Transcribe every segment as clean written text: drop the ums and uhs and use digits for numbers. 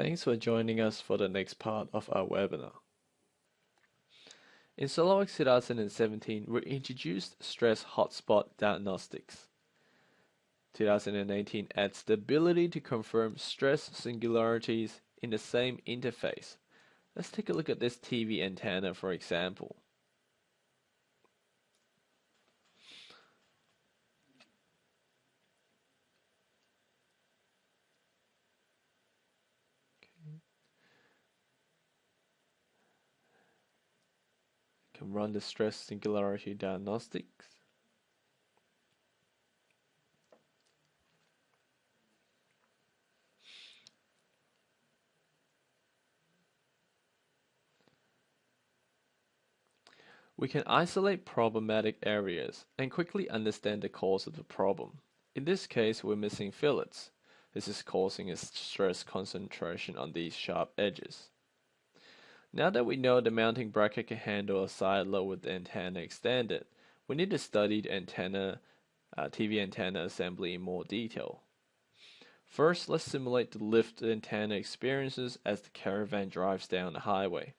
Thanks for joining us for the next part of our webinar. In SOLIDWORKS 2017, we introduced Stress Hotspot Diagnostics. 2018 adds the ability to confirm stress singularities in the same interface. Let's take a look at this TV antenna, for example. Can run the stress singularity diagnostics. We can isolate problematic areas and quickly understand the cause of the problem. In this case, we're missing fillets. This is causing a stress concentration on these sharp edges. Now that we know the mounting bracket can handle a side load with the antenna extended, we need to study the TV antenna assembly in more detail. First, let's simulate the lift the antenna experiences as the caravan drives down the highway.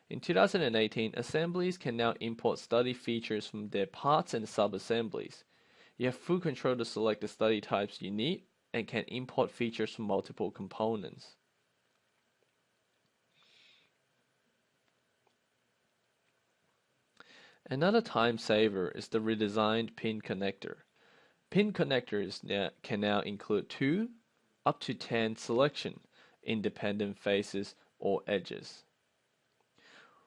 In 2018, assemblies can now import study features from their parts and sub-assemblies. You have full control to select the study types you need and can import features from multiple components. Another time saver is the redesigned pin connector. Pin connectors can now include 2 up to 10 selection, independent faces or edges.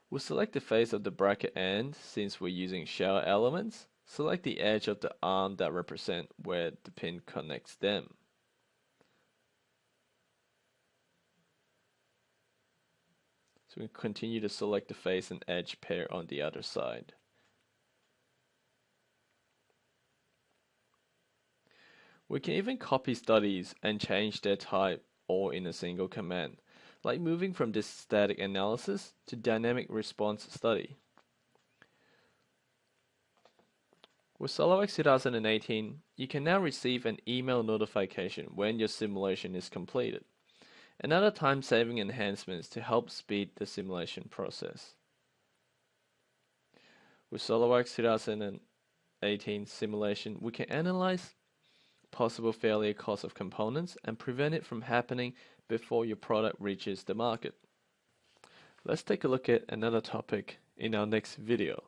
We'll select the face of the bracket end. Since we're using shell elements, select the edge of the arm that represent where the pin connects them. So we continue to select the face and edge pair on the other side. We can even copy studies and change their type all in a single command, like moving from this static analysis to dynamic response study. With SOLIDWORKS 2018, you can now receive an email notification when your simulation is completed, and other time-saving enhancements to help speed the simulation process. With SOLIDWORKS 2018 simulation, we can analyze possible failure cost of components and prevent it from happening before your product reaches the market. Let's take a look at another topic in our next video.